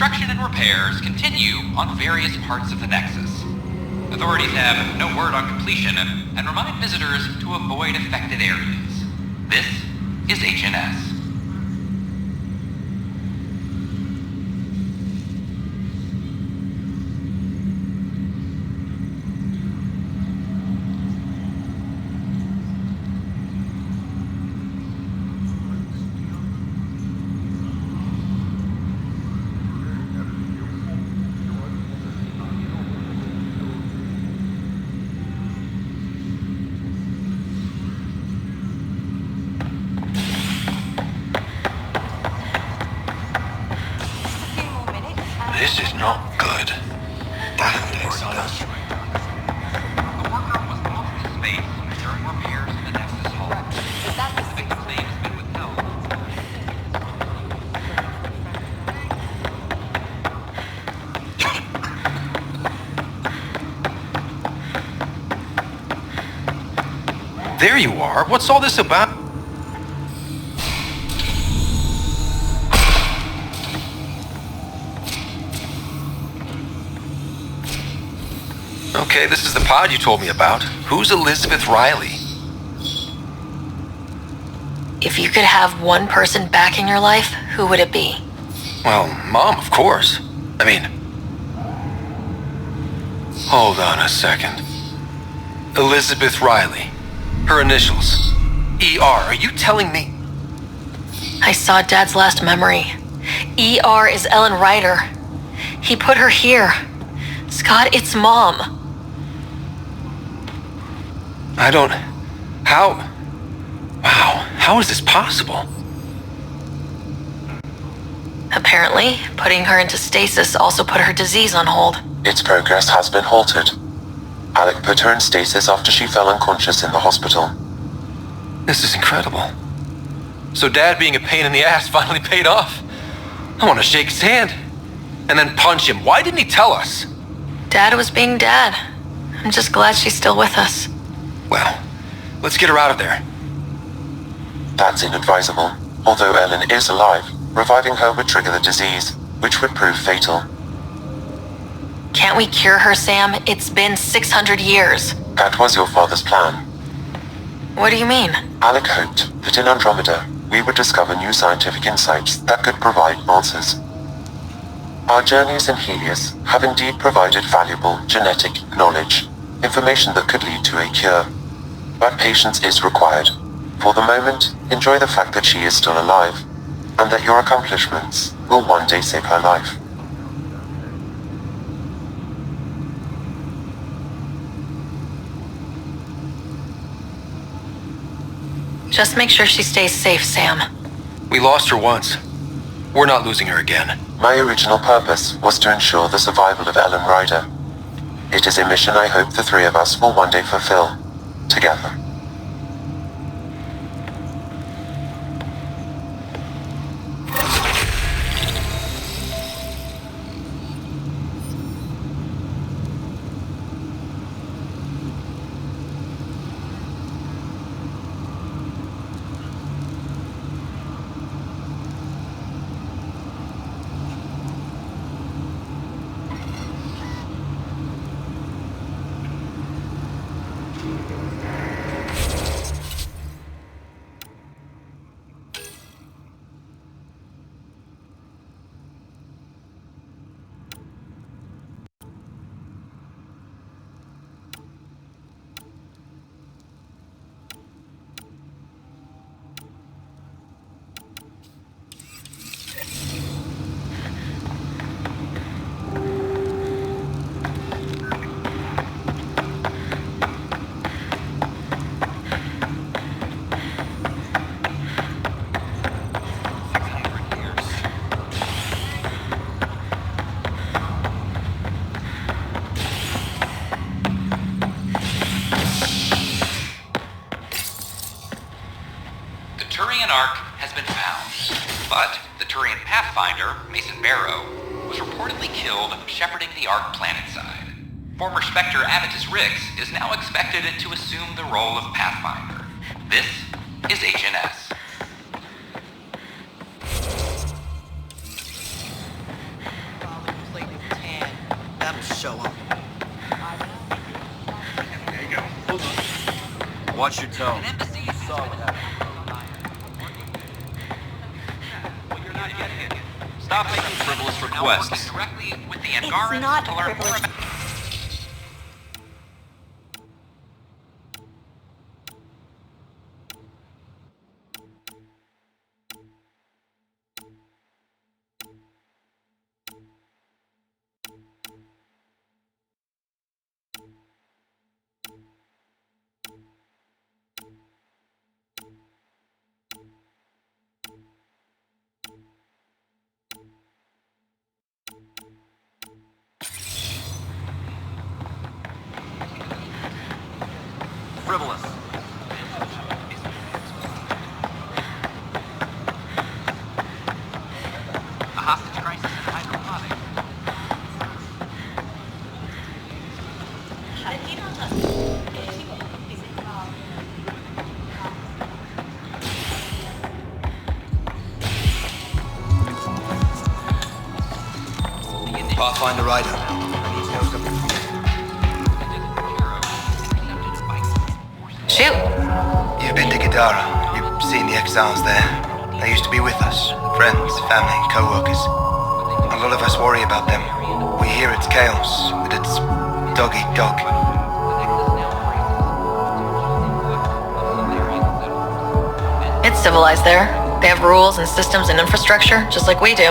construction and repairs continue on various parts of the Nexus. Authorities have no word on completion and remind visitors to avoid affected areas. This is HNS. This is not good. Damn this. The worker was lost in space during repairs in the Nexus hull. The victim's name has been withheld. There you are. What's all this about? Okay, this is the pod you told me about. Who's Elizabeth Riley? If you could have one person back in your life, who would it be? Well, Mom, of course. I mean... Hold on a second. Elizabeth Riley. Her initials. ER. Are you telling me... I saw Dad's last memory. ER is Ellen Ryder. He put her here. Scott, it's Mom. I don't... How... Wow, how is this possible? Apparently, putting her into stasis also put her disease on hold. Its progress has been halted. Alec put her in stasis after she fell unconscious in the hospital. This is incredible. So Dad being a pain in the ass finally paid off. I want to shake his hand. And then punch him. Why didn't he tell us? Dad was being Dad. I'm just glad she's still with us. Well, let's get her out of there. That's inadvisable. Although Ellen is alive, reviving her would trigger the disease, which would prove fatal. Can't we cure her, Sam? It's been 600 years. That was your father's plan. What do you mean? Alec hoped that in Andromeda, we would discover new scientific insights that could provide answers. Our journeys in Helios have indeed provided valuable genetic knowledge, information that could lead to a cure. But patience is required. For the moment, enjoy the fact that she is still alive, and that your accomplishments will one day save her life. Just make sure she stays safe, Sam. We lost her once. We're not losing her again. My original purpose was to ensure the survival of Ellen Ryder. It is a mission I hope the three of us will one day fulfill, together. Ark has been found, but the Turian Pathfinder, Mason Barrow, was reportedly killed shepherding the Ark planetside. Former Spectre Avitus Rix is now expected to assume the role of Pathfinder. This is HNS. Watch your tone. Stop making frivolous requests. Directly with the Angarans It's not to a learn more frivolous. about- frivolous. A hostage crisis in Hyperion. Pathfinder Ryder. Shoot. You've been to Gadara. You've seen the exiles there. They used to be with us. Friends, family, co-workers. A lot of us worry about them. We hear it's chaos, that it's dog eat dog. It's civilized there. They have rules and systems and infrastructure, just like we do.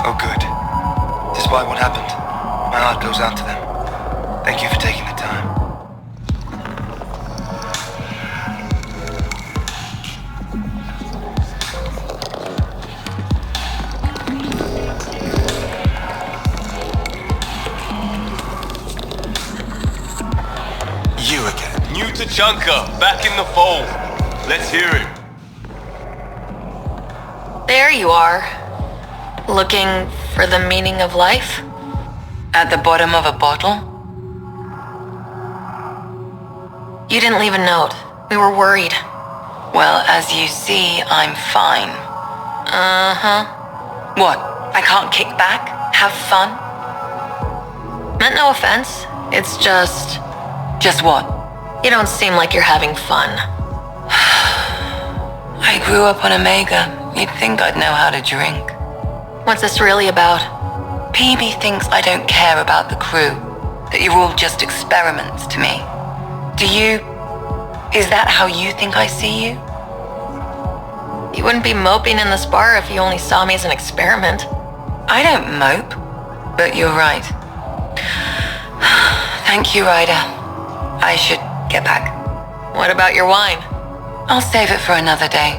Oh good. Despite what happened, my heart goes out to them. Thank you for taking the time. You again. New to Junker, back in the fold. Let's hear it. There you are. Looking for the meaning of life? At the bottom of a bottle? You didn't leave a note. We were worried. Well, as you see, I'm fine. Uh-huh. What? I can't kick back? Have fun? Meant no offense. It's just... Just what? You don't seem like you're having fun. I grew up on Omega. You'd think I'd know how to drink. What's this really about? PB thinks I don't care about the crew. That you're all just experiments to me. Do you... Is that how you think I see you? You wouldn't be moping in this bar if you only saw me as an experiment. I don't mope, but you're right. Thank you, Ryder. I should get back. What about your wine? I'll save it for another day.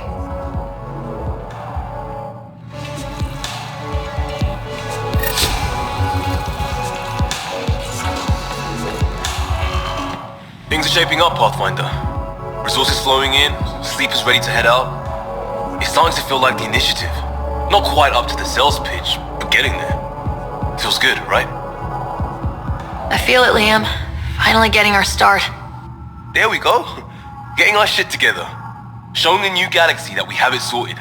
Things are shaping up, Pathfinder. Resources flowing in, sleepers ready to head out. It's starting to feel like the initiative. Not quite up to the sales pitch, but getting there. Feels good, right? I feel it, Liam. Finally getting our start. There we go. Getting our shit together. Showing the new galaxy that we have it sorted.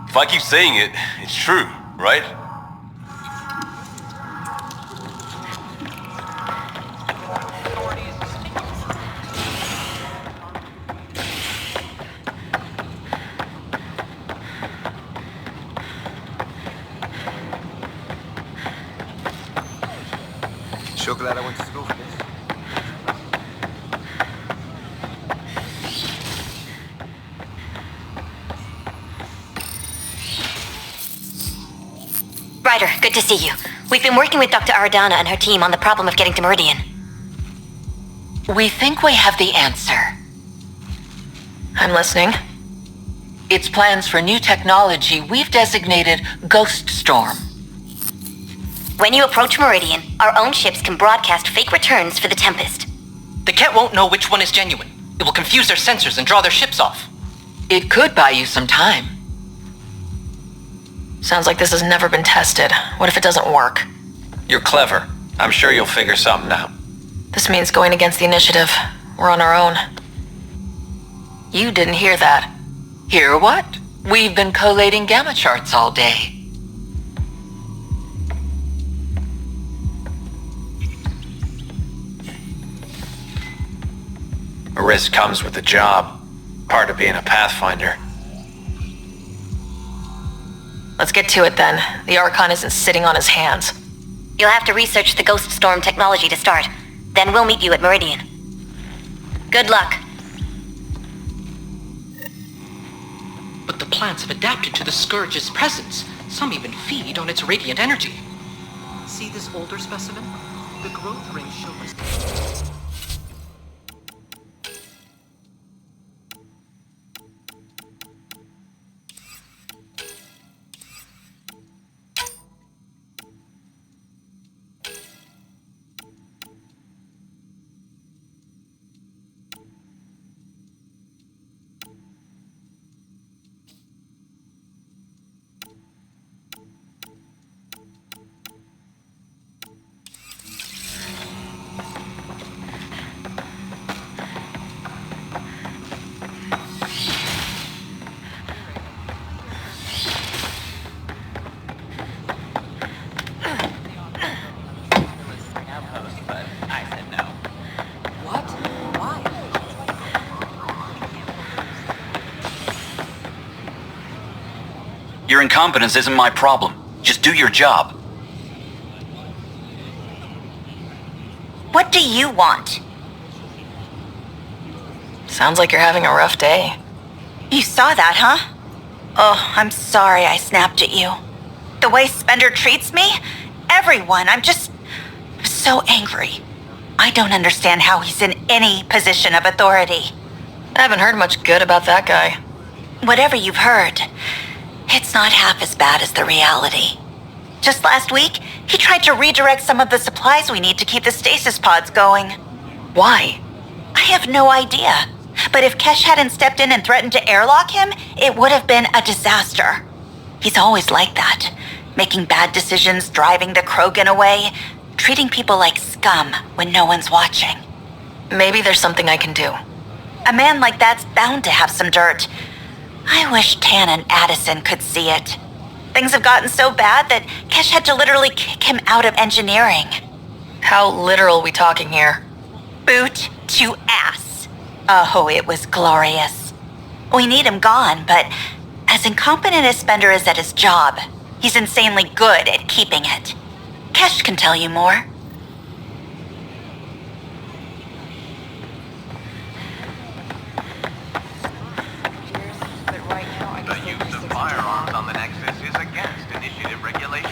If I keep saying it, it's true, right? Sure glad I went to school for this. Ryder, good to see you. We've been working with Dr. Aradana and her team on the problem of getting to Meridian. We think we have the answer. I'm listening. It's plans for new technology we've designated Ghost Storm. When you approach Meridian, our own ships can broadcast fake returns for the Tempest. The Ket won't know which one is genuine. It will confuse their sensors and draw their ships off. It could buy you some time. Sounds like this has never been tested. What if it doesn't work? You're clever. I'm sure you'll figure something out. This means going against the initiative. We're on our own. You didn't hear that. Hear what? We've been collating gamma charts all day. A risk comes with the job. Part of being a Pathfinder. Let's get to it then. The Archon isn't sitting on his hands. You'll have to research the Ghost Storm technology to start. Then we'll meet you at Meridian. Good luck. But the plants have adapted to the Scourge's presence. Some even feed on its radiant energy. See this older specimen? The growth ring shows... Your incompetence isn't my problem. Just do your job. What do you want? Sounds like you're having a rough day. You saw that, huh? Oh, I'm sorry I snapped at you. The way Spender treats me? Everyone, I'm so angry. I don't understand how he's in any position of authority. I haven't heard much good about that guy. Whatever you've heard, it's not half as bad as the reality. Just last week, he tried to redirect some of the supplies we need to keep the stasis pods going. Why? I have no idea. But if Kesh hadn't stepped in and threatened to airlock him, it would have been a disaster. He's always like that, making bad decisions, driving the Krogan away, treating people like scum when no one's watching. Maybe there's something I can do. A man like that's bound to have some dirt. I wish Tan and Addison could see it. Things have gotten so bad that Kesh had to literally kick him out of engineering. How literal we talking here? Boot to ass. Oh, it was glorious. We need him gone, but as incompetent as Spender is at his job, he's insanely good at keeping it. Kesh can tell you more. The use of firearms on the Nexus is against initiative regulations.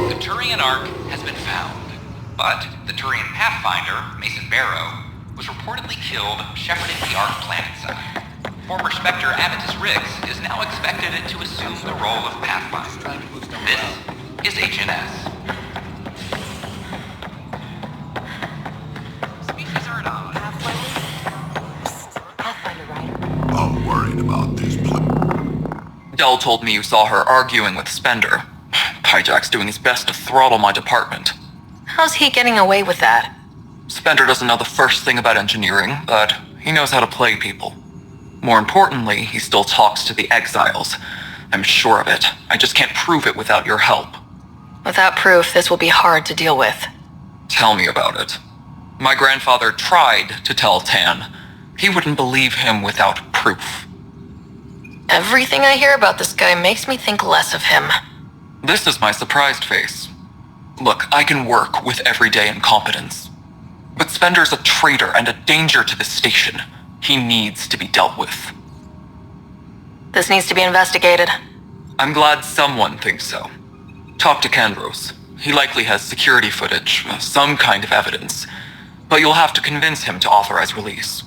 The Turian Ark has been found, but the Turian Pathfinder, Mason Barrow, was reportedly killed shepherding the Ark planetside. Former Spectre Avitus Rix is now expected to assume the role of Pathfinder. This is HNS. Species are at Pathfinder, Ryder. I'm worried about this place. Dell told me you saw her arguing with Spender. Pyjack's doing his best to throttle my department. How's he getting away with that? Spender doesn't know the first thing about engineering, but he knows how to play people. More importantly, he still talks to the exiles. I'm sure of it. I just can't prove it without your help. Without proof, this will be hard to deal with. Tell me about it. My grandfather tried to tell Tan. He wouldn't believe him without proof. Everything I hear about this guy makes me think less of him. This is my surprised face. Look, I can work with everyday incompetence. But Spender's a traitor and a danger to the station. He needs to be dealt with. This needs to be investigated. I'm glad someone thinks so. Talk to Kandros. He likely has security footage, some kind of evidence. But you'll have to convince him to authorize release.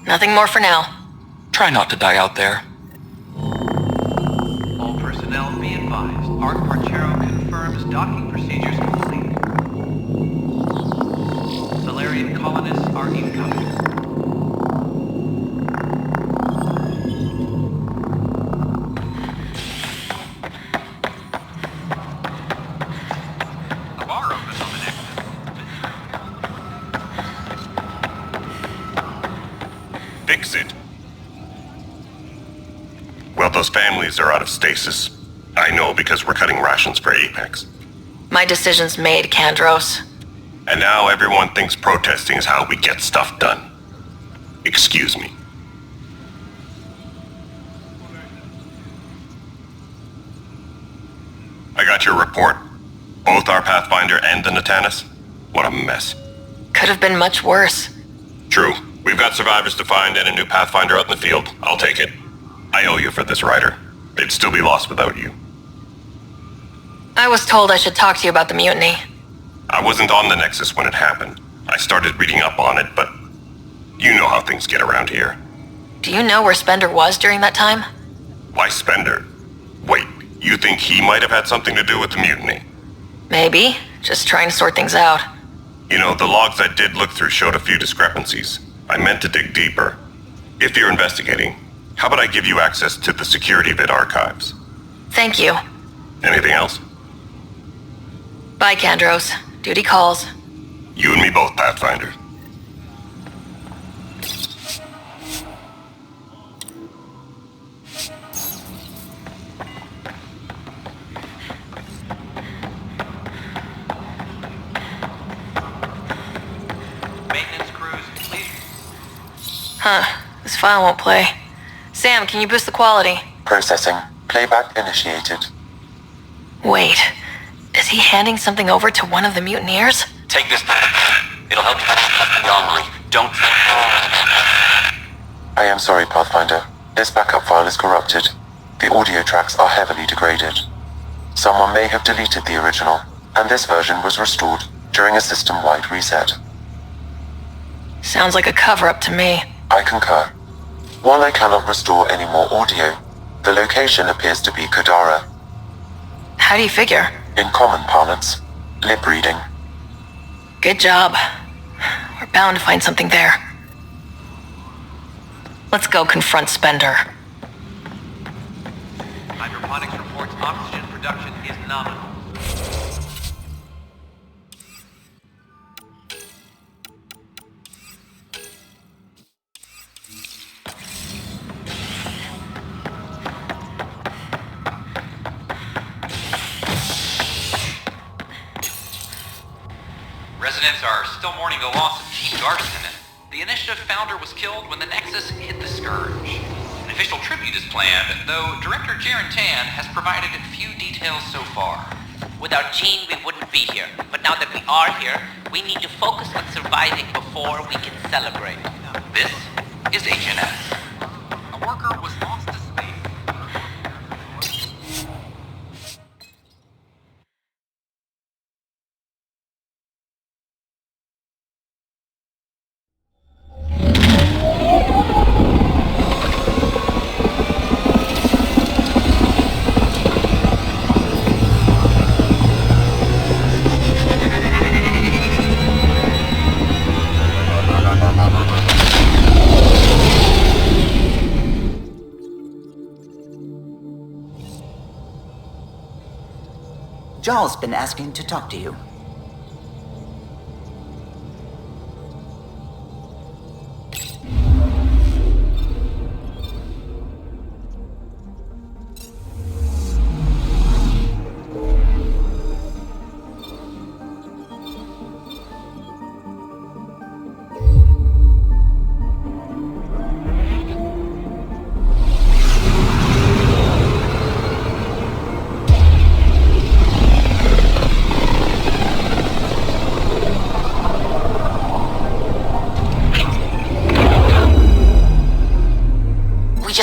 Nothing more for now. Try not to die out there. All personnel be advised. Ark Parchero confirms docking procedures complete. Solarian colonists are incoming. The bar open on the Nexus. Those families are out of stasis. I know because we're cutting rations for Apex. My decision's made, Kandros. And now everyone thinks protesting is how we get stuff done. Excuse me. I got your report. Both our Pathfinder and the Natanus. What a mess. Could have been much worse. True. We've got survivors to find and a new Pathfinder out in the field. I'll take it. I owe you for this, Ryder. They'd still be lost without you. I was told I should talk to you about the mutiny. I wasn't on the Nexus when it happened. I started reading up on it, but you know how things get around here. Do you know where Spender was during that time? Why Spender? Wait, you think he might have had something to do with the mutiny? Maybe. Just trying to sort things out. You know, the logs I did look through showed a few discrepancies. I meant to dig deeper. If you're investigating, how about I give you access to the security vid archives? Thank you. Anything else? Bye, Kandros. Duty calls. You and me both, Pathfinder. Maintenance crews, please. Huh. This file won't play. Sam, can you boost the quality? Processing. Playback initiated. Wait. Is he handing something over to one of the mutineers? Take this. It'll help you wrongly. Don't. I am sorry, Pathfinder. This backup file is corrupted. The audio tracks are heavily degraded. Someone may have deleted the original, and this version was restored during a system-wide reset. Sounds like a cover-up to me. I concur. While I cannot restore any more audio, the location appears to be Kadara. How do you figure? In common parlance, lip reading. Good job. We're bound to find something there. Let's go confront Spender. Hydroponics reports oxygen production is nominal. Residents are still mourning the loss of Chief Garson. The initiative founder was killed when the Nexus hit the Scourge. An official tribute is planned, though Director Jaren Tan has provided few details so far. Without Jean, we wouldn't be here. But now that we are here, we need to focus on surviving before we can celebrate. This is HNS. A worker was lost to space. Jarl's been asking to talk to you.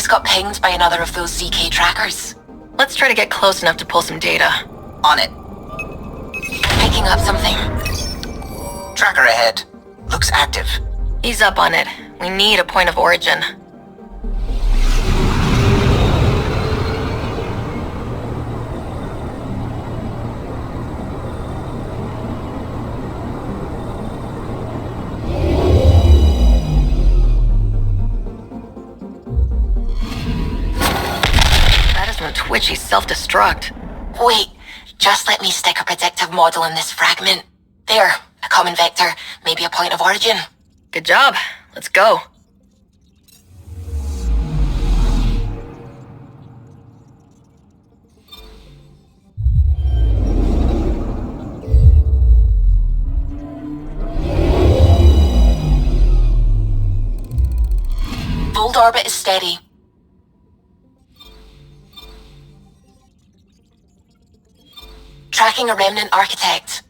Got pinged by another of those ZK trackers. Let's try to get close enough to pull some data. On it. Picking up something. Tracker ahead. Looks active. He's up on it. We need a point of origin. Twitchy self-destruct. Wait, just let me stick a predictive model in this fragment. There, a common vector, maybe a point of origin. Good job. Let's go. orbit is steady. Tracking a remnant architect.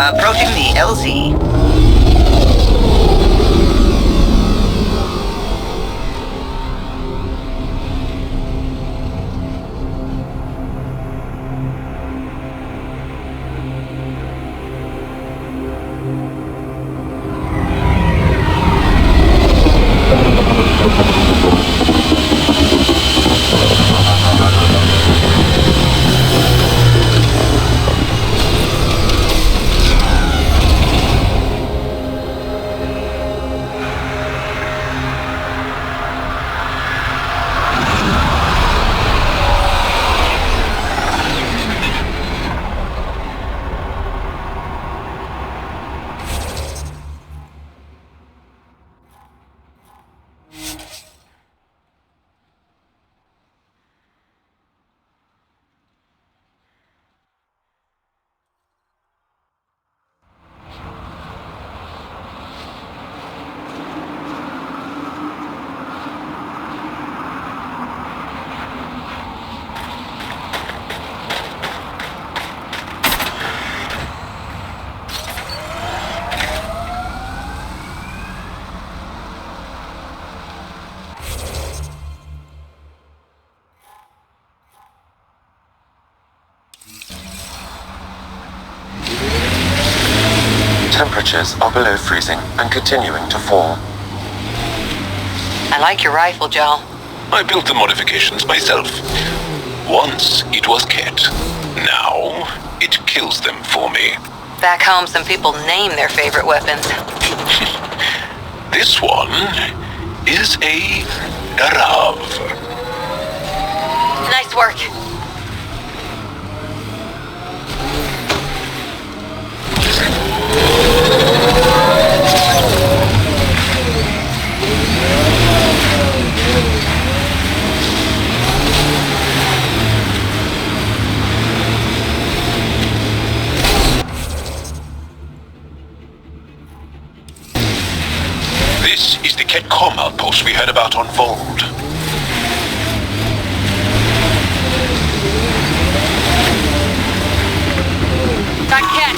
Approaching the LZ. Temperatures are below freezing and continuing to fall. I like your rifle, Joel. I built the modifications myself. Once it was Ket. Now it kills them for me. Back home, some people name their favorite weapons. This one is a Darav. Nice work. This is the Ketcom outpost we heard about on Vold. Got Ket.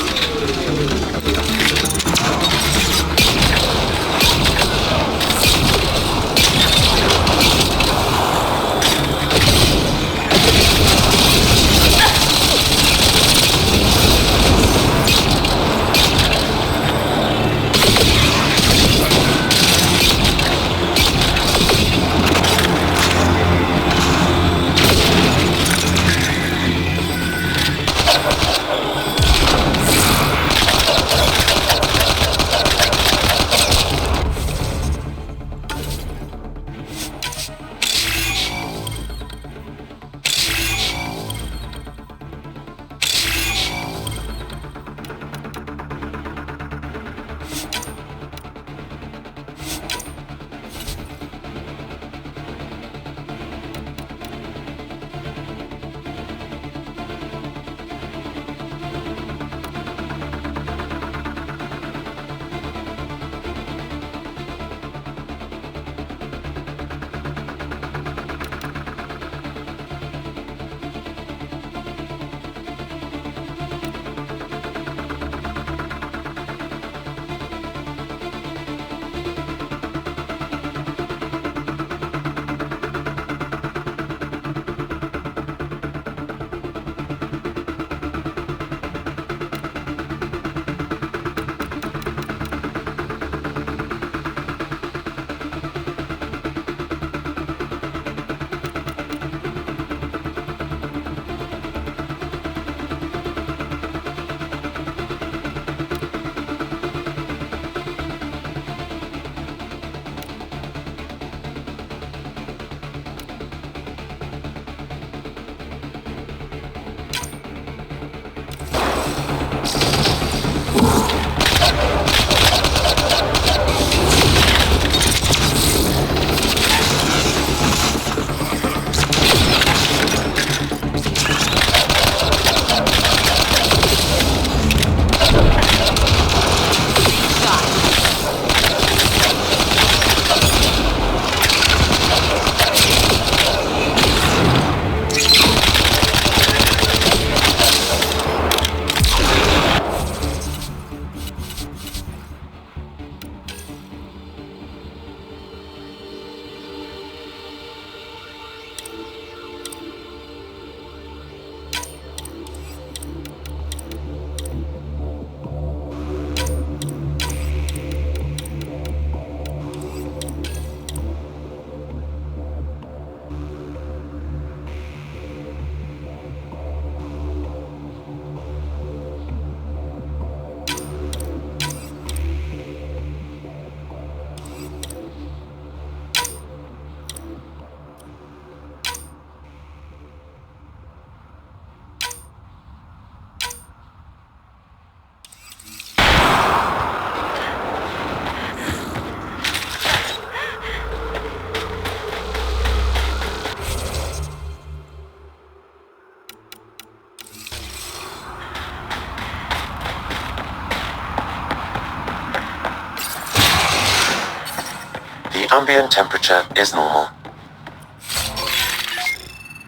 Ambient temperature is normal.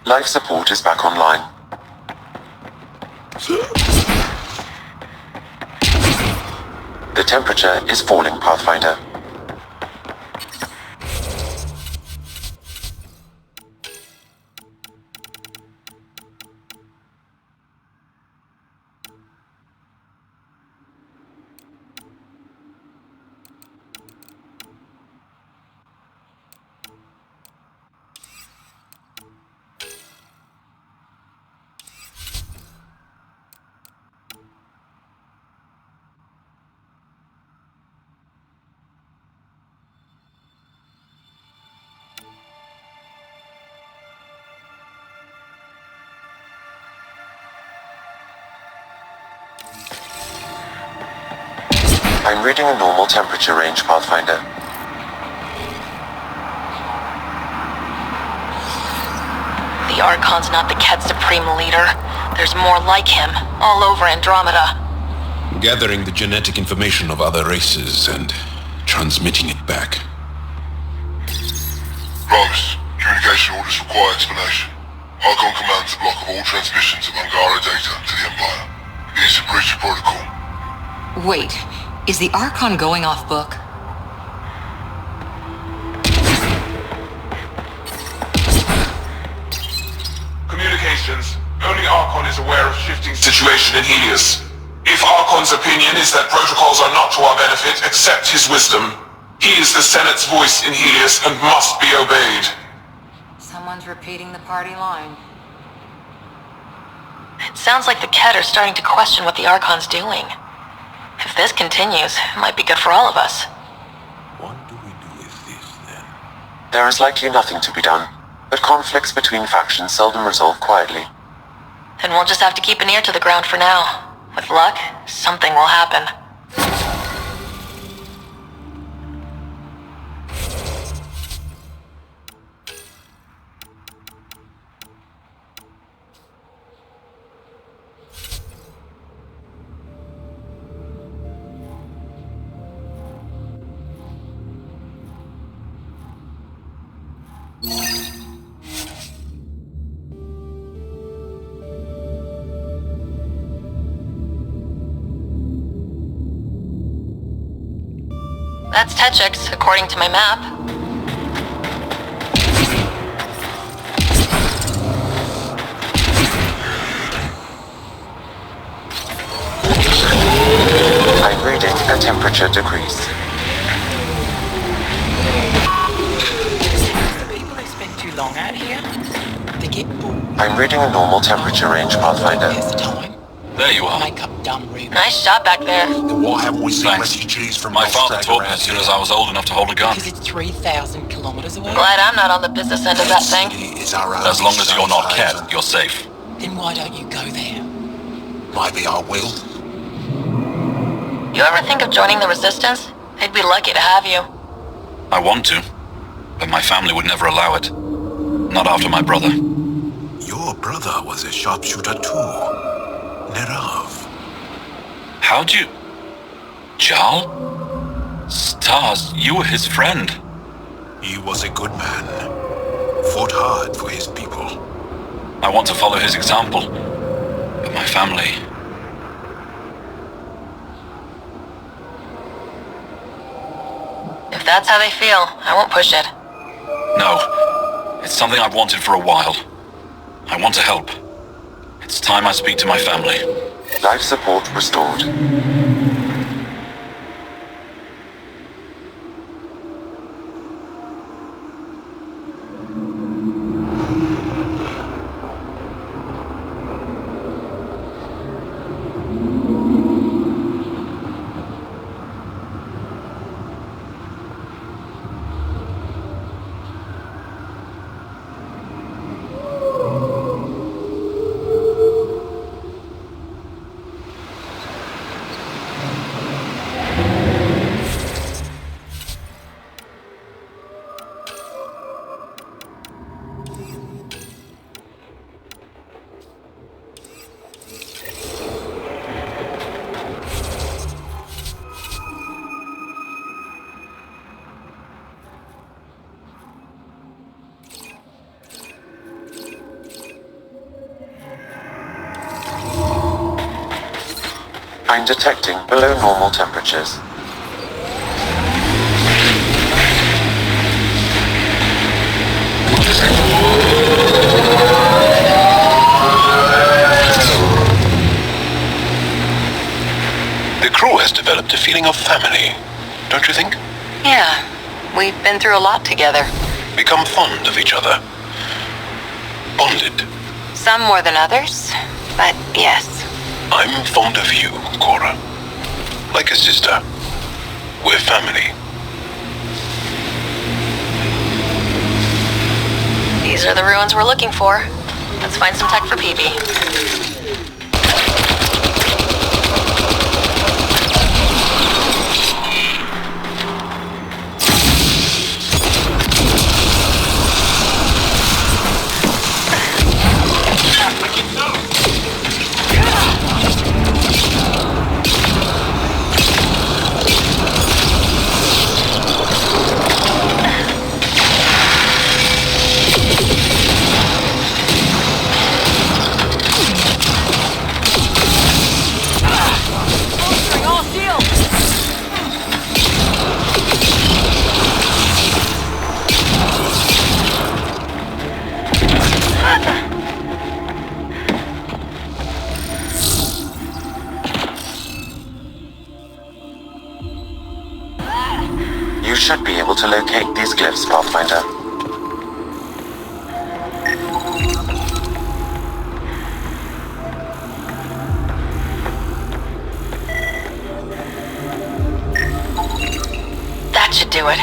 Life support is back online. The temperature is falling, Pathfinder. I'm reading a normal temperature range, Pathfinder. The Archon's not the Ket Supreme leader. There's more like him, all over Andromeda. Gathering the genetic information of other races and transmitting it back. Rose, communication orders require explanation. Archon commands a block of all transmissions of Angara data to the Empire. It is a breach of protocol. Wait, is the Archon going off book? Communications. Only Archon is aware of shifting situation in Helios. If Archon's opinion is that protocols are not to our benefit, accept his wisdom. He is the Senate's voice in Helios and must be obeyed. Someone's repeating the party line. It sounds like the Ket are starting to question what the Archon's doing. If this continues, it might be good for all of us. There is likely nothing to be done, but conflicts between factions seldom resolve quietly. Then we'll just have to keep an ear to the ground for now. With luck, something will happen. That's Techix, according to my map. I'm reading a temperature decrease. People they spend too long out here. They get bored. I'm reading a normal temperature range, Pathfinder. There you are. Make up dumb reading. Nice shot back there. Why haven't we seen Thanks. refugees from My father Volstagg taught me around as soon here? as I was old enough to hold a gun. Because it's 3,000 kilometers away. Glad I'm not on the business end of that thing. Is our As long as you're not Ket, you're safe. Then why don't you go there? Maybe I will. You ever think of joining the Resistance? They'd be lucky to have you. I want to, but my family would never allow it. Not after my brother. Your brother was a sharpshooter too. Nerav. How'd you... Jarl? Stars, you were his friend. He was a good man. Fought hard for his people. I want to follow his example. But my family... If that's how they feel, I won't push it. No. It's something I've wanted for a while. I want to help. It's time I speak to my family. Life support restored. I'm detecting below normal temperatures. The crew has developed a feeling of family, don't you think? Yeah, we've been through a lot together. Become fond of each other. Bonded. Some more than others, but yes. I'm fond of you, Cora. Like a sister. We're family. These are the ruins we're looking for. Let's find some tech for PB. You should be able to locate these glyphs, Pathfinder. That should do it.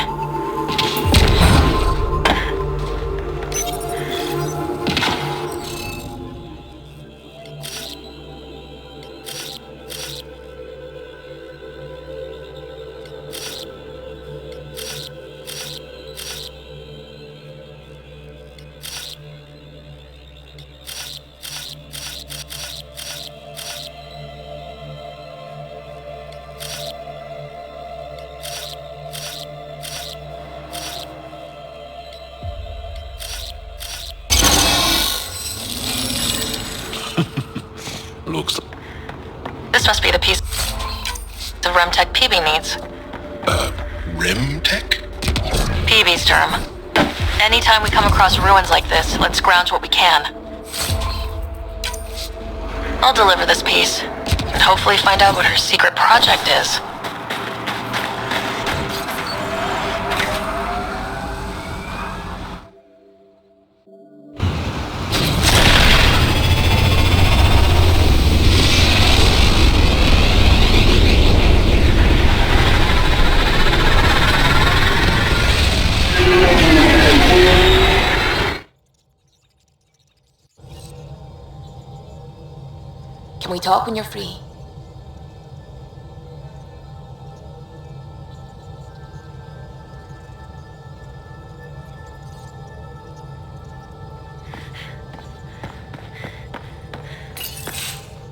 Looks This must be the piece of Remtech PB needs. Remtech? PB's term. Anytime we come across ruins like this, let's scrounge what we can. I'll deliver this piece, and hopefully find out what her secret project is. Can we talk when you're free?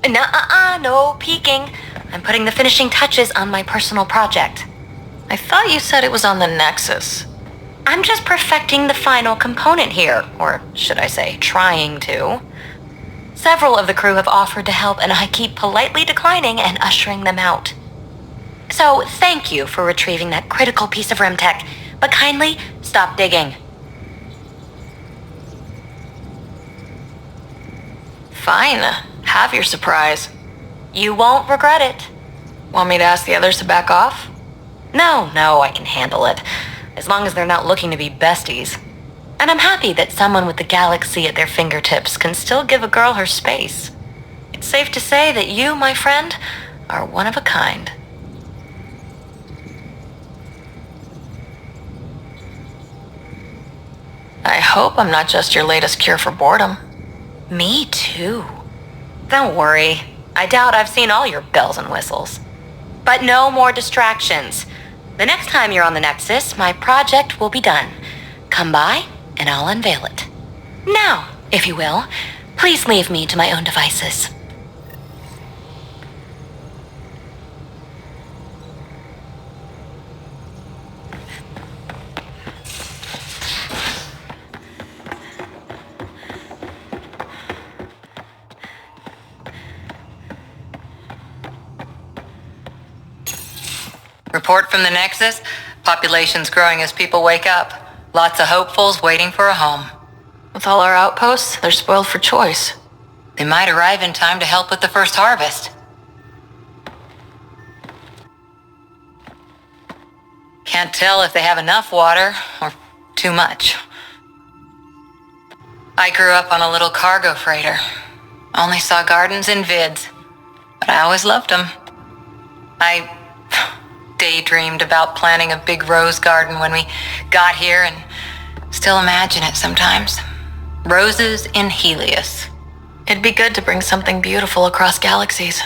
Nuh-uh, no peeking. I'm putting the finishing touches on my personal project. I thought you said it was on the Nexus. I'm just perfecting the final component here, or should I say, trying to. Several of the crew have offered to help, and I keep politely declining and ushering them out. So, thank you for retrieving that critical piece of Remtech, but kindly stop digging. Fine. Have your surprise. You won't regret it. Want me to ask the others to back off? No, I can handle it. As long as they're not looking to be besties. And I'm happy that someone with the galaxy at their fingertips can still give a girl her space. It's safe to say that you, my friend, are one of a kind. I hope I'm not just your latest cure for boredom. Me too. Don't worry. I doubt I've seen all your bells and whistles. But no more distractions. The next time you're on the Nexus, my project will be done. Come by, and I'll unveil it. Now, if you will, please leave me to my own devices. Report from the Nexus. Population's growing as people wake up. Lots of hopefuls waiting for a home. With all our outposts, they're spoiled for choice. They might arrive in time to help with the first harvest. Can't tell if they have enough water or too much. I grew up on a little cargo freighter. Only saw gardens in vids, but I always loved them. I daydreamed about planting a big rose garden when we got here and still imagine it sometimes. Roses in Helios. It'd be good to bring something beautiful across galaxies.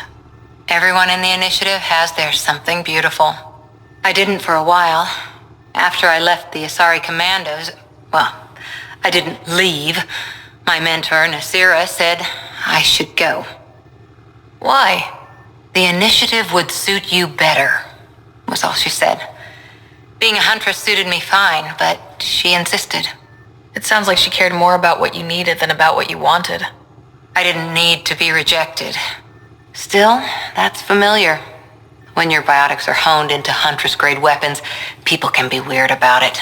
Everyone in the initiative has their something beautiful. I didn't for a while. After I left the Asari Commandos, well, I didn't leave. My mentor, Nasira, said I should go. Why? The initiative would suit you better, was all she said. Being a huntress suited me fine, but she insisted. It sounds like she cared more about what you needed than about what you wanted. I didn't need to be rejected. Still, that's familiar. When your biotics are honed into huntress-grade weapons, people can be weird about it.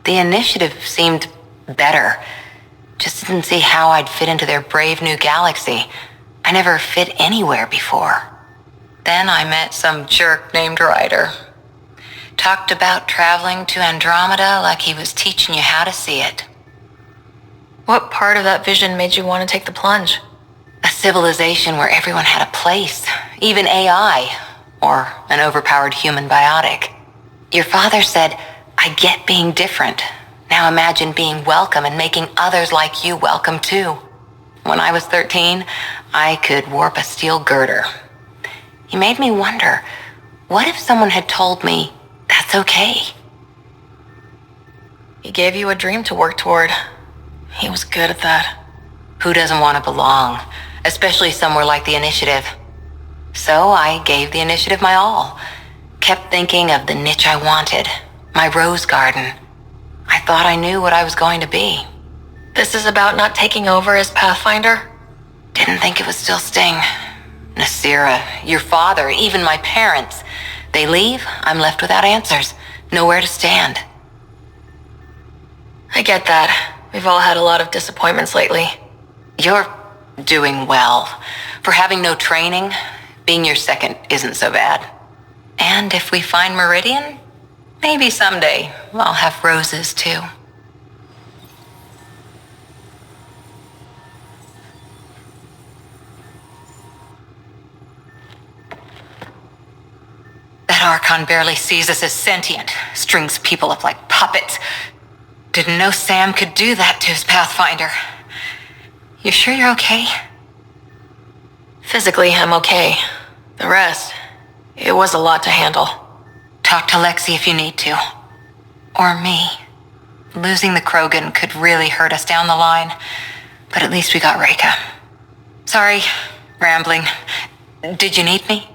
The initiative seemed better. Just didn't see how I'd fit into their brave new galaxy. I never fit anywhere before. Then I met some jerk named Ryder. Talked about traveling to Andromeda like he was teaching you how to see it. What part of that vision made you want to take the plunge? A civilization where everyone had a place, even AI, or an overpowered human biotic. Your father said, I get being different. Now imagine being welcome and making others like you welcome too. When I was 13, I could warp a steel girder. He made me wonder, what if someone had told me that's okay? He gave you a dream to work toward. He was good at that. Who doesn't want to belong, especially somewhere like the Initiative? So I gave the Initiative my all. Kept thinking of the niche I wanted, my rose garden. I thought I knew what I was going to be. This is about not taking over as Pathfinder? Didn't think it would still sting. Nasira, your father, even my parents. They leave, I'm left without answers. Nowhere to stand. I get that. We've all had a lot of disappointments lately. You're doing well. For having no training, being your second isn't so bad. And if we find Meridian, maybe someday I'll have roses too. That Archon barely sees us as sentient, strings people up like puppets. Didn't know Sam could do that to his Pathfinder. You sure you're okay? Physically, I'm okay. The rest, it was a lot to handle. Talk to Lexi if you need to. Or me. Losing the Krogan could really hurt us down the line, but at least we got Reka. Sorry, rambling. Did you need me?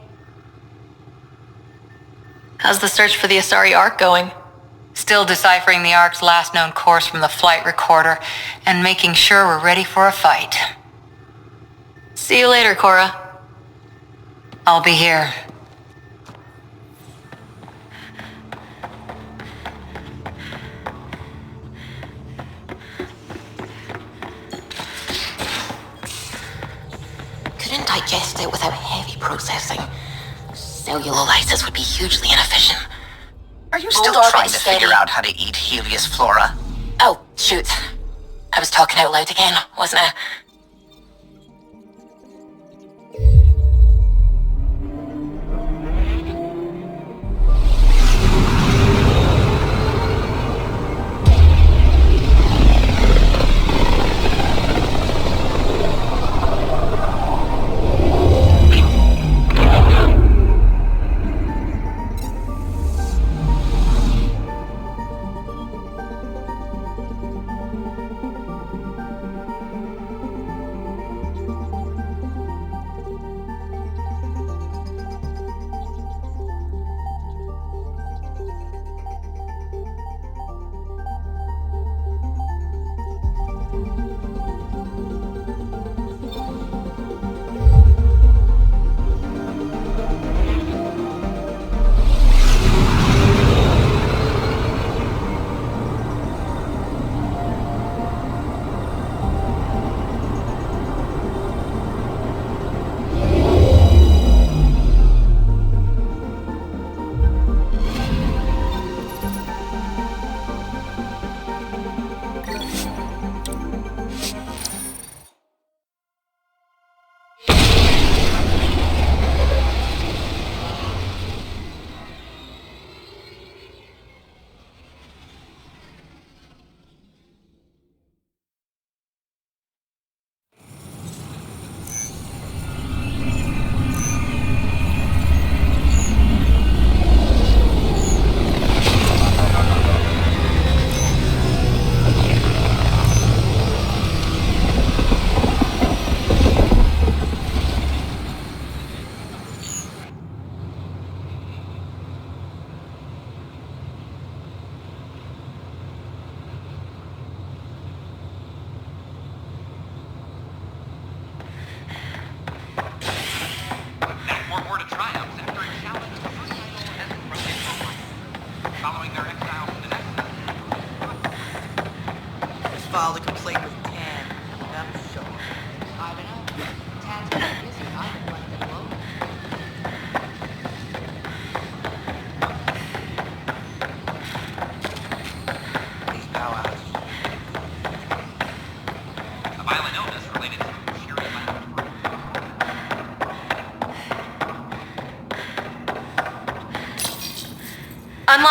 How's the search for the Asari Ark going? Still deciphering the Ark's last known course from the flight recorder and making sure we're ready for a fight. See you later, Cora. I'll be here. Couldn't digest it without heavy processing. Cellular lysis would be hugely inefficient. Are you still trying to figure out how to eat Helios flora? Oh, shoot. I was talking out loud again, wasn't I?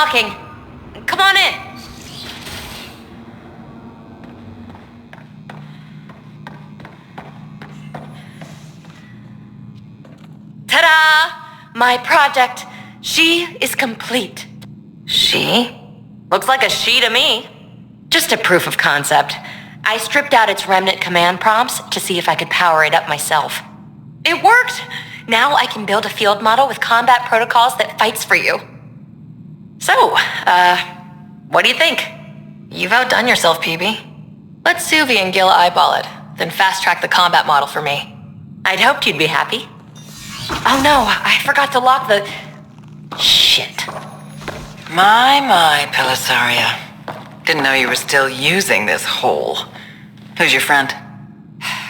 Unlocking. Come on in. Ta-da! My project. She is complete. She? Looks like a she to me. Just a proof of concept. I stripped out its remnant command prompts to see if I could power it up myself. It worked! Now I can build a field model with combat protocols that fights for you. So, what do you think? You've outdone yourself, PB. Let Suvi and Gil eyeball it, then fast-track the combat model for me. I'd hoped you'd be happy. Oh no, I forgot to lock the... Shit. My, Pelisaria. Didn't know you were still using this hole. Who's your friend?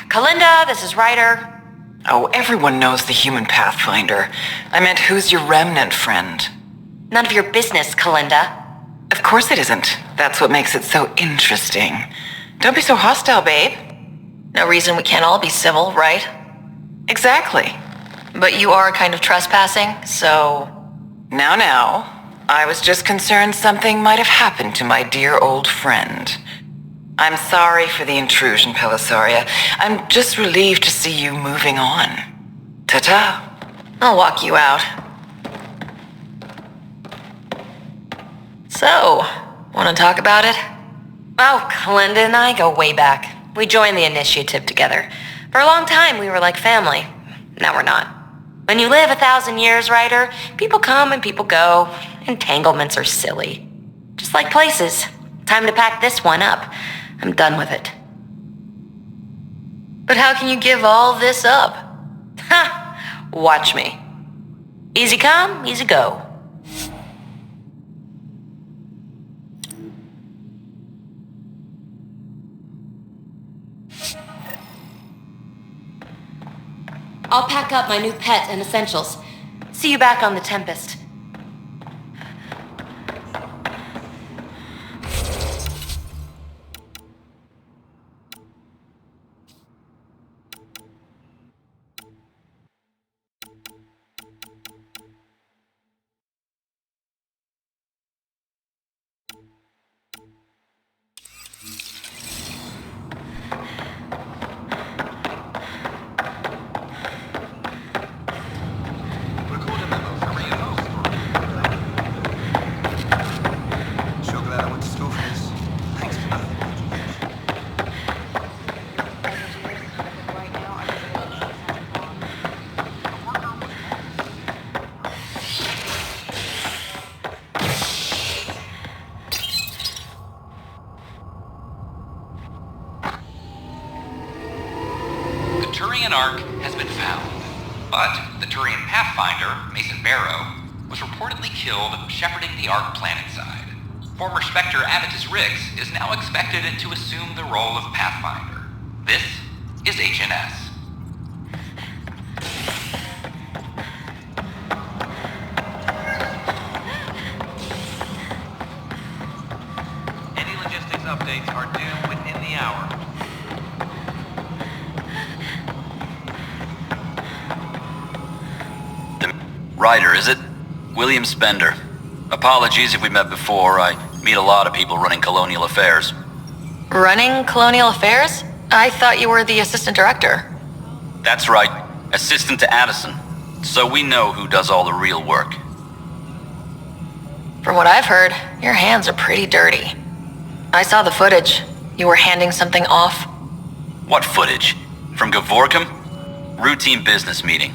Kalinda, this is Ryder. Oh, everyone knows the human Pathfinder. I meant, who's your remnant friend? None of your business, Kalinda. Of course it isn't. That's what makes it so interesting. Don't be so hostile, babe. No reason we can't all be civil, right? Exactly. But you are kind of trespassing, so... Now. I was just concerned something might have happened to my dear old friend. I'm sorry for the intrusion, Pelisaria. I'm just relieved to see you moving on. Ta-ta. I'll walk you out. So, want to talk about it? Oh, Kalinda and I go way back. We joined the initiative together. For a long time, we were like family. Now we're not. When you live 1,000 years, Ryder, people come and people go. Entanglements are silly. Just like places. Time to pack this one up. I'm done with it. But how can you give all this up? Ha! Watch me. Easy come, easy go. I'll pack up my new pet and essentials. See you back on the Tempest. Ark has been found, but the Turian Pathfinder, Mason Barrow, was reportedly killed shepherding the Ark planetside. Former Spectre Avitus Rix is now expected to assume the role of Pathfinder. This is HNS. Any logistics updates are due within the hour. Ryder, is it? William Spender. Apologies if we met before. I meet a lot of people running colonial affairs. Running colonial affairs? I thought you were the assistant director. That's right. Assistant to Addison. So we know who does all the real work. From what I've heard, your hands are pretty dirty. I saw the footage. You were handing something off. What footage? From Gavorkum? Routine business meeting.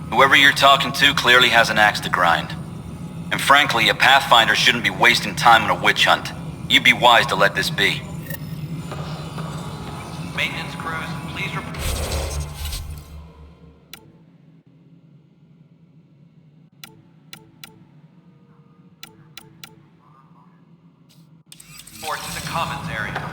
Whoever you're talking to clearly has an axe to grind. And frankly, a Pathfinder shouldn't be wasting time on a witch hunt. You'd be wise to let this be. Maintenance crews, please report to the commons area.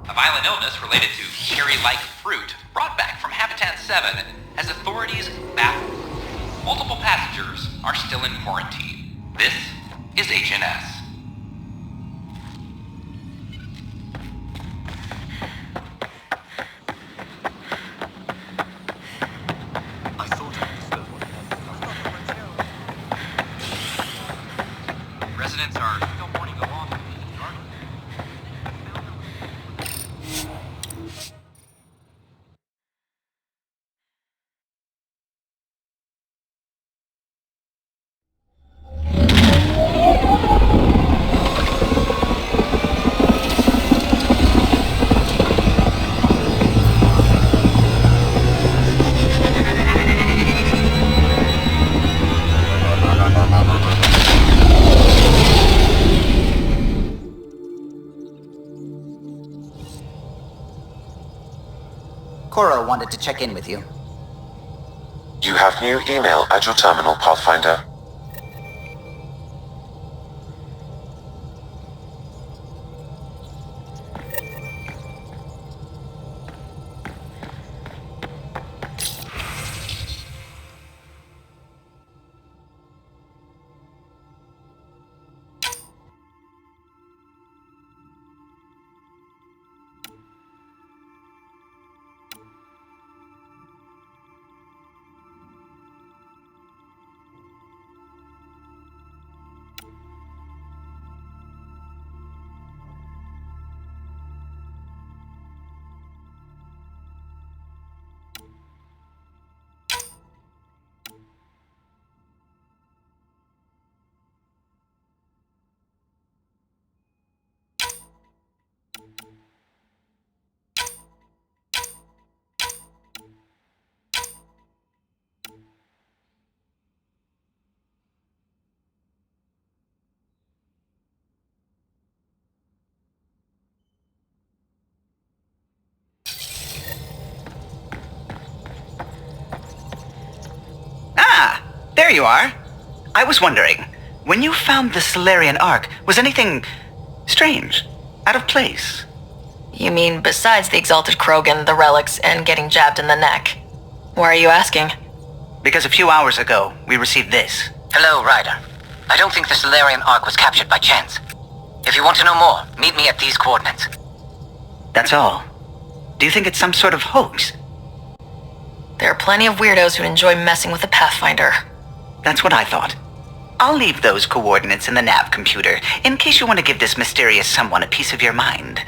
A violent illness related to cherry-like fruit brought back from Habitat 7 has authorities baffled. multiple passengers are still in quarantine. This is HNS. Residents are still mourning the loss of the Ark. Cora wanted to check in with you. You have new email at your terminal, Pathfinder. Ah, there you are. I was wondering, when you found the Solarian Ark, was anything strange, out of place? You mean besides the Exalted Krogan, the relics, and getting jabbed in the neck? Why are you asking? Because a few hours ago, we received this. Hello, Ryder. I don't think the Solarian Ark was captured by chance. If you want to know more, meet me at these coordinates. That's all. Do you think it's some sort of hoax? There are plenty of weirdos who enjoy messing with the Pathfinder. That's what I thought. I'll leave those coordinates in the nav computer, in case you want to give this mysterious someone a piece of your mind.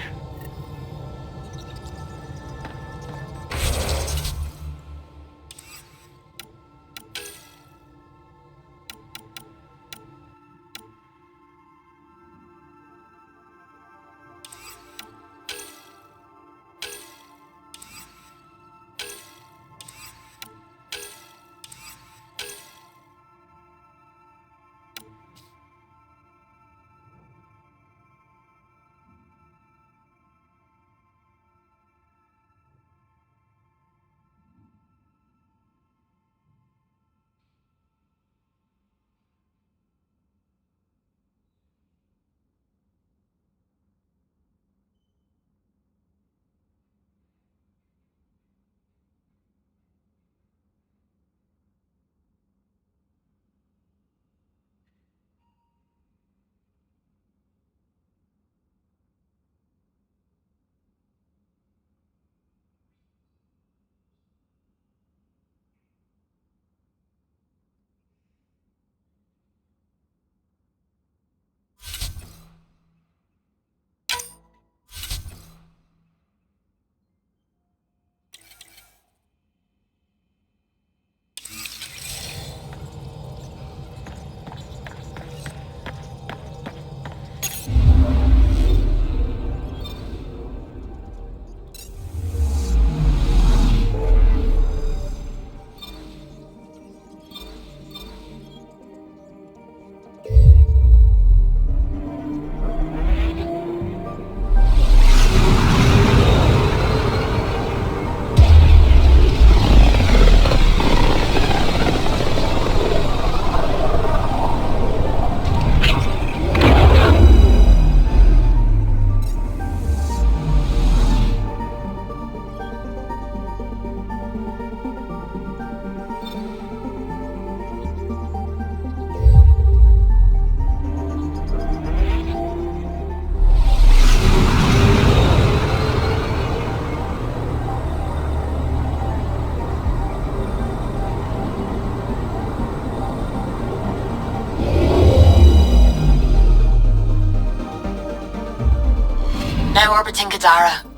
Now orbiting Kadara.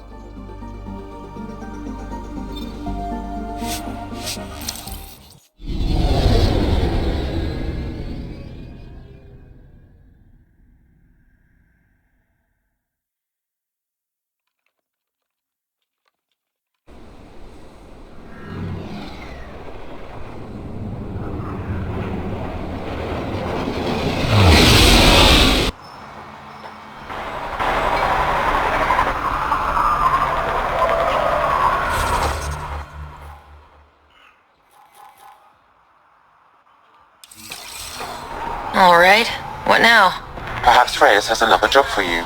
All right. What now? Perhaps Reyes has another job for you.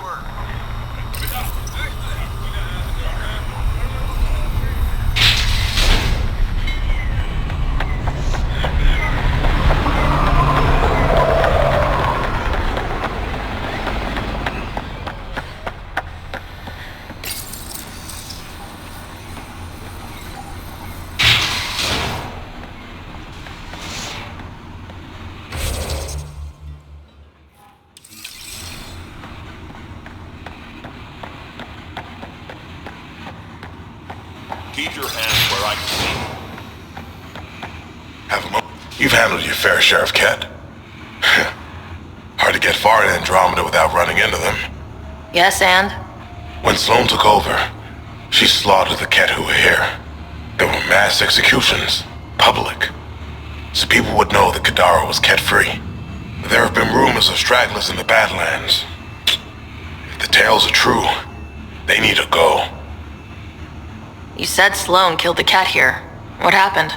Keep your hands where I can see. You've handled your fair share of Ket. Hard to get far in Andromeda without running into them. Yes, and? When Sloane took over, she slaughtered the Ket who were here. There were mass executions, public, so people would know that Kadara was Ket-free. There have been rumors of stragglers in the Badlands. If the tales are true, they need to go. You said Sloane killed the cat here. What happened?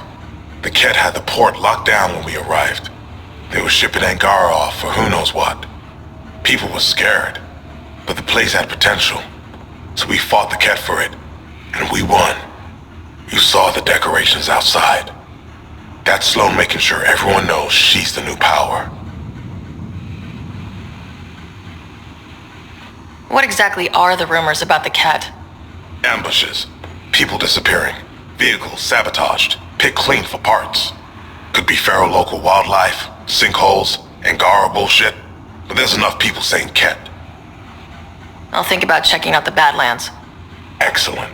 The Ket had the port locked down when we arrived. They were shipping Angara off for who knows what. People were scared, but the place had potential. So we fought the Ket for it, and we won. You saw the decorations outside. That's Sloane making sure everyone knows she's the new power. What exactly are the rumors about the cat? Ambushes. People disappearing. Vehicles sabotaged. Picked clean for parts. Could be feral local wildlife, sinkholes, Angara bullshit. But there's enough people saying Ket. I'll think about checking out the Badlands. Excellent.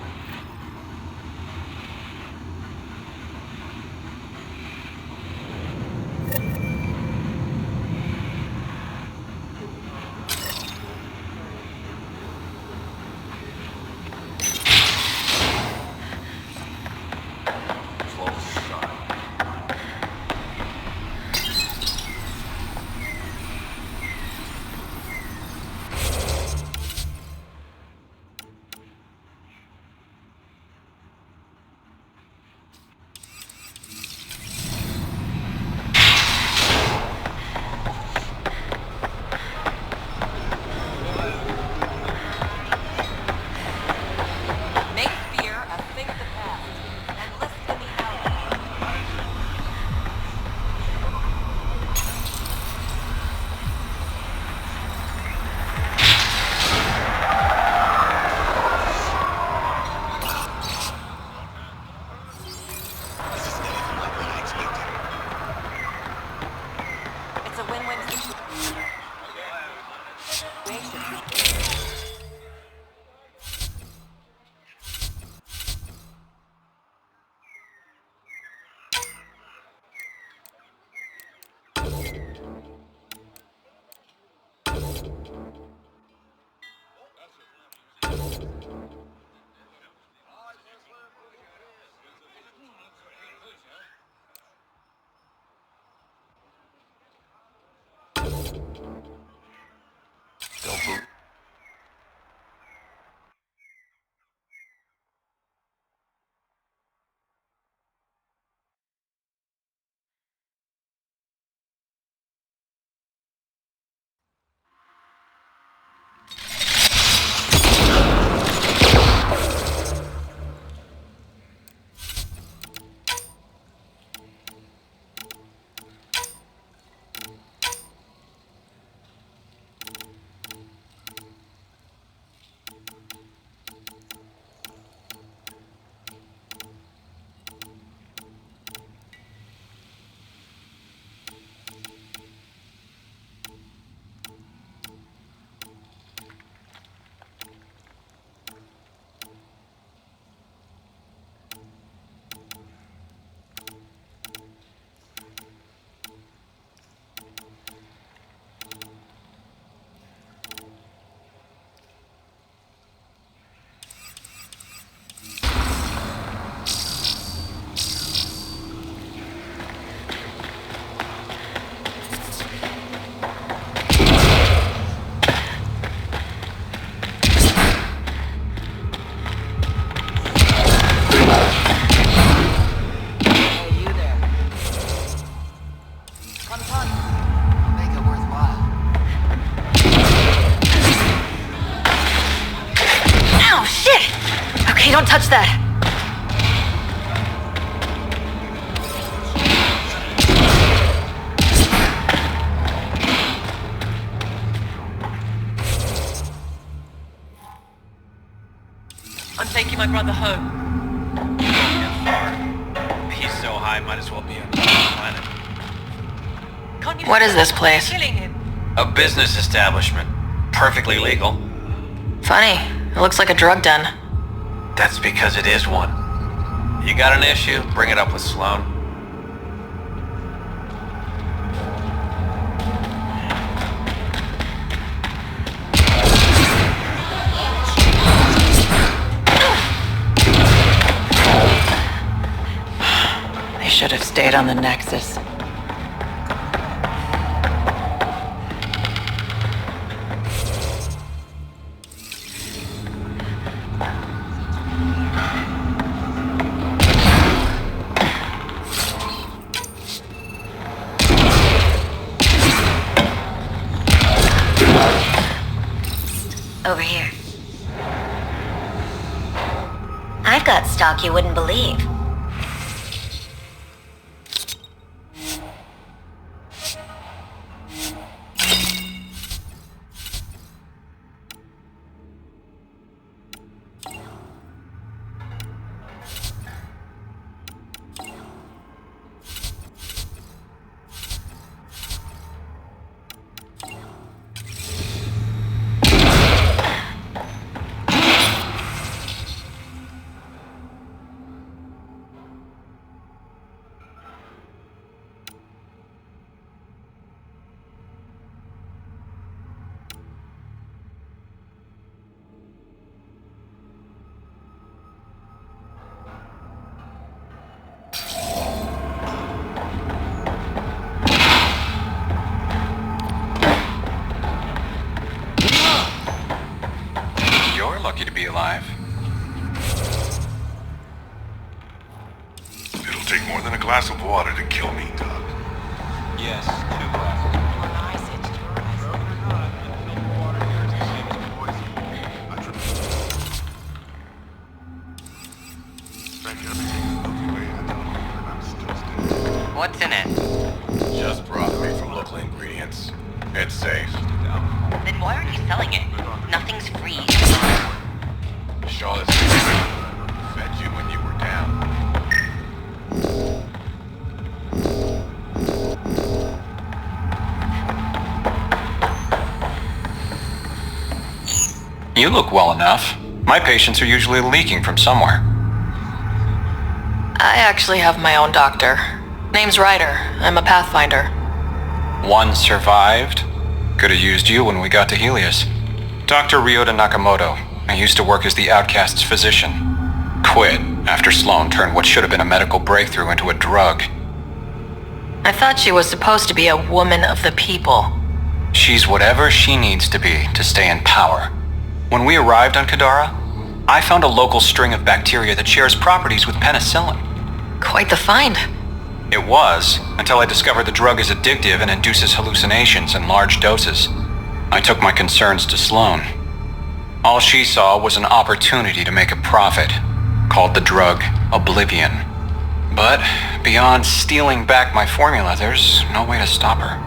touch that. I'm taking my brother home. You won't get far. He's so high, might as well be on another planet. What is this place? A business establishment. Perfectly legal. Funny. It looks like a drug den. That's because it is one. You got an issue? Bring it up with Sloan. They should have stayed on the Nexus. Over here. I've got stock you wouldn't believe. Lucky to be alive. It'll take more than a glass of water to kill me, Doug. Yes, 2 glasses. What's in it? Just brought me from local ingredients. It's safe. Then why aren't you selling it? Nothing's free. Charlotte's fed you when you were down. You look well enough. My patients are usually leaking from somewhere. I actually have my own doctor. Name's Ryder. I'm a Pathfinder. One survived. Could have used you when we got to Helios. Dr. Ryota Nakamoto. I used to work as the outcast's physician. Quit after Sloan turned what should have been a medical breakthrough into a drug. I thought she was supposed to be a woman of the people. She's whatever she needs to be to stay in power. When we arrived on Kadara, I found a local string of bacteria that shares properties with penicillin. Quite the find. It was, until I discovered the drug is addictive and induces hallucinations in large doses. I took my concerns to Sloan. All she saw was an opportunity to make a profit, called the drug Oblivion. But beyond stealing back my formula, there's no way to stop her.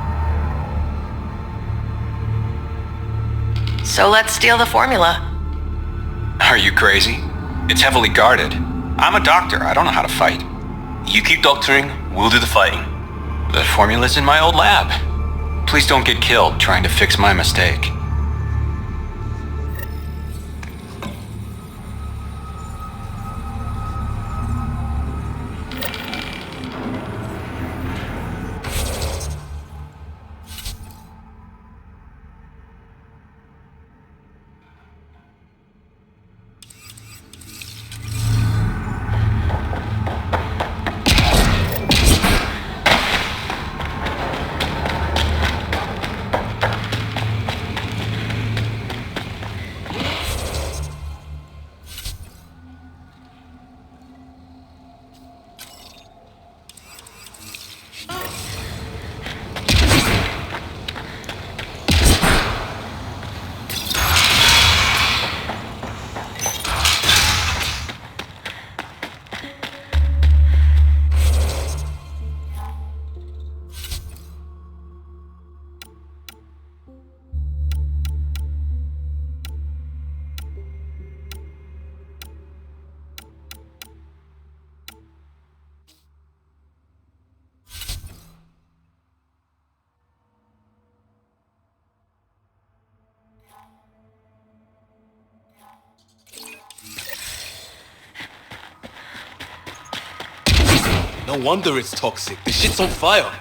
So let's steal the formula. Are you crazy? It's heavily guarded. I'm a doctor, I don't know how to fight. You keep doctoring, we'll do the fighting. The formula's in my old lab. Please don't get killed trying to fix my mistake. No wonder it's toxic. This shit's on fire.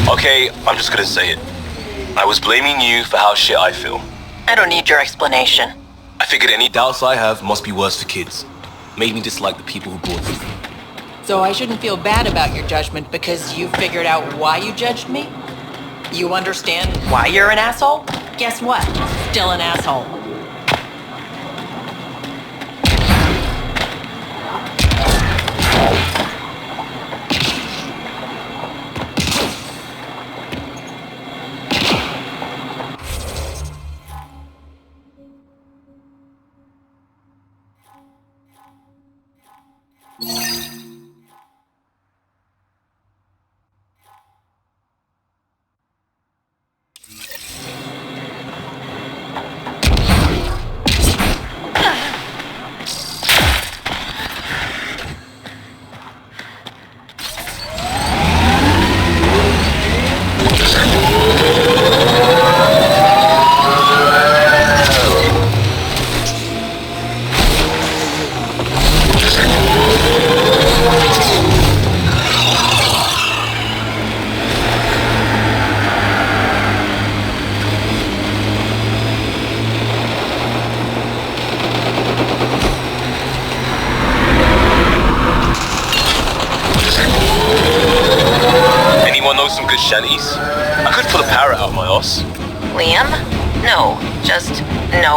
Okay, I'm just gonna say it. I was blaming you for how shit I feel. I don't need your explanation. I figured any Doubts I have must be worse for kids. Made me dislike the people who brought them. So I shouldn't feel bad about your judgment because you figured out why you judged me? You understand why you're an asshole? Guess what? Still an asshole. some good shanties. I could pull a parrot out of my ass. Liam? No, just no.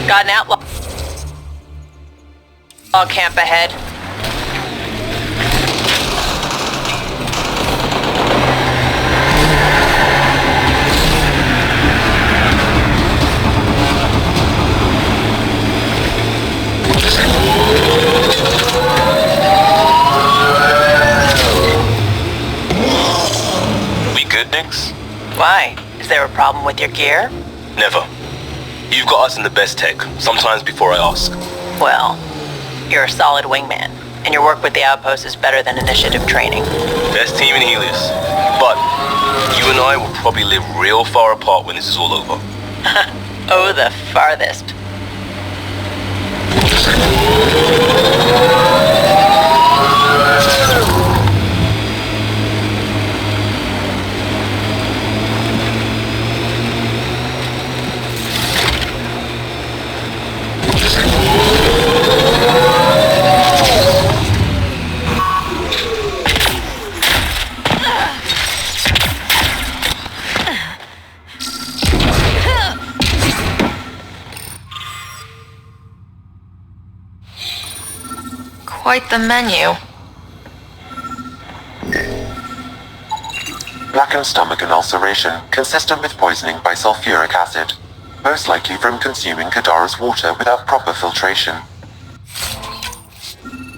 Got an outlaw camp ahead. We good, Nix? Why? Is there a problem with your gear? Never. You've got us in the best tech, sometimes before I ask. Well, you're a solid wingman, and your work with the outpost is better than initiative training. Best team in Helios. But you and I will probably live real far apart when this is all over. Oh, the farthest. Quite the menu. Blackened stomach and ulceration, consistent with poisoning by sulfuric acid. Most likely from consuming Kadara's water without proper filtration.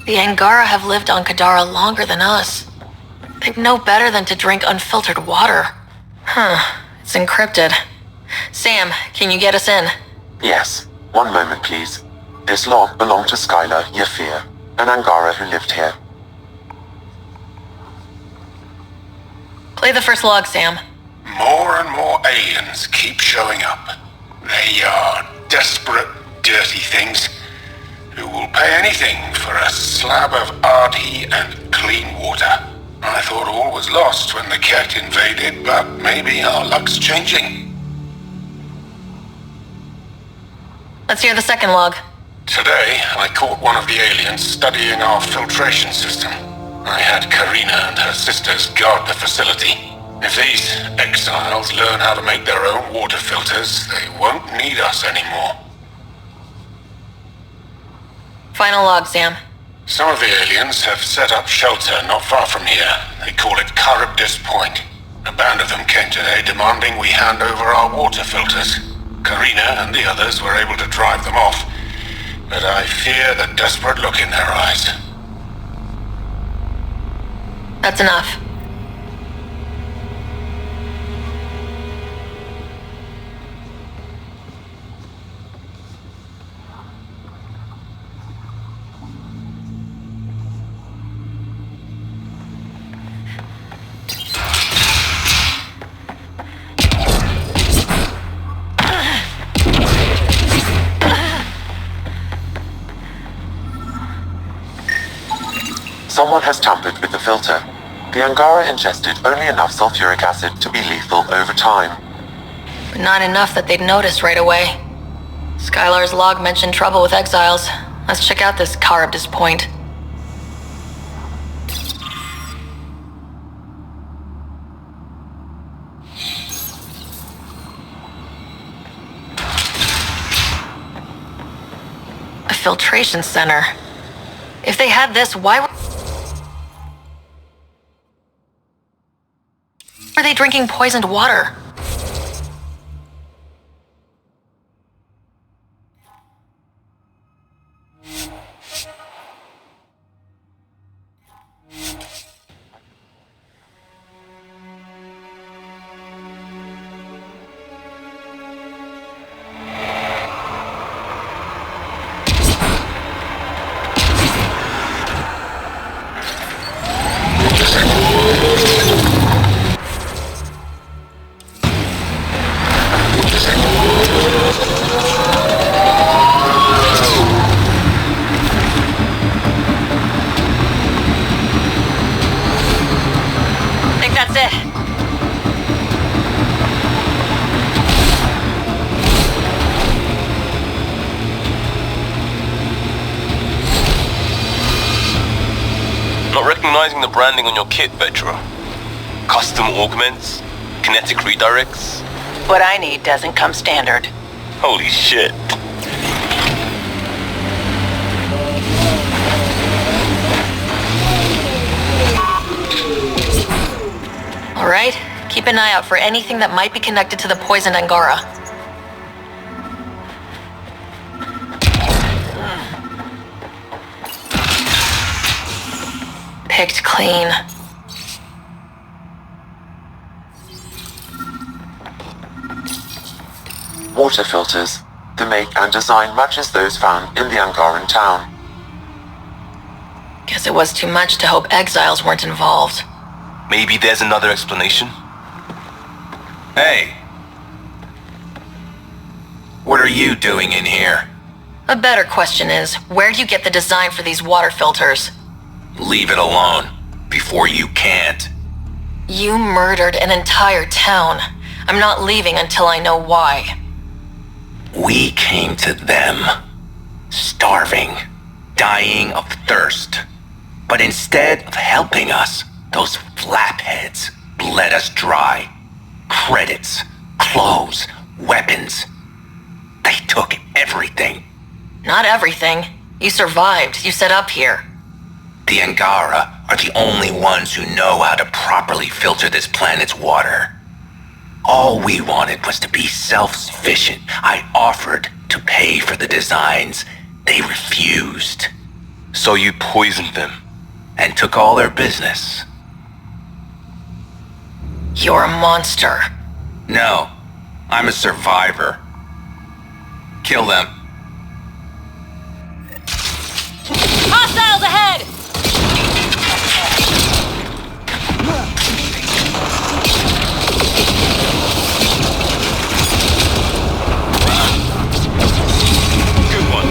The Angara have lived on Kadara longer than us. They'd know better than to drink unfiltered water. Huh, it's encrypted. Sam, can you get us in? Yes. One moment, please. This log belonged to Skylar Yafir, an Angara who lived here. Play the first log, Sam. More and more aliens keep showing up. They are desperate, dirty things who will pay anything for a slab of Ardhi and clean water. I thought all was lost when the Ket invaded, but maybe our luck's changing. Let's hear the second log. Today, I caught one of the aliens studying our filtration system. I had Karina and her sisters guard the facility. If these exiles learn how to make their own water filters, they won't need us anymore. Final log, Sam. Some of the aliens have set up shelter not far from here. They call it Charybdis Point. A band of them came today demanding we hand over our water filters. Karina Rena and the others were able to drive them off, but I fear the desperate look in their eyes. That's enough. Someone has tampered with the filter. The Angara ingested only enough sulfuric acid to be lethal over time. But not enough that they'd notice right away. Skylar's log mentioned trouble with exiles. Let's check out this Charybdis point. A filtration center. If they had this, why were they drinking poisoned water? Recognizing the branding on your kit, Vetra. Custom augments? Kinetic redirects? What I need doesn't come standard. Holy shit. All right, keep an eye out for anything that might be connected to the poisoned Angara. Picked clean. Water filters. The make and design matches those found in the Angaran town. Guess it was too much to hope exiles weren't involved. Maybe there's another explanation? Hey. What are you doing in here? A better question is, where do you get the design for these water filters? Leave it alone, before you can't. You murdered an entire town. I'm not leaving until I know why. We came to them, starving, dying of thirst. But instead of helping us, those flapheads bled us dry. Credits, clothes, weapons. They took everything. Not everything. You survived. You set up here. The Angara are the only ones who know how to properly filter this planet's water. All we wanted was to be self-sufficient. I offered to pay for the designs. They refused. So you poisoned them? And took all their business. You're a monster. No, I'm a survivor. Kill them. Hostiles ahead! Good one.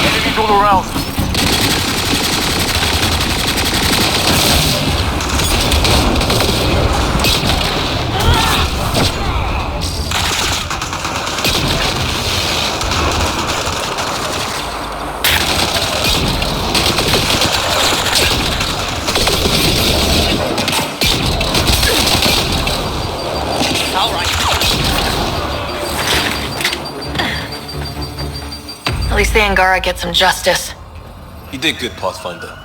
Enemies all around. At least the Angara get some justice. You did good, Pathfinder.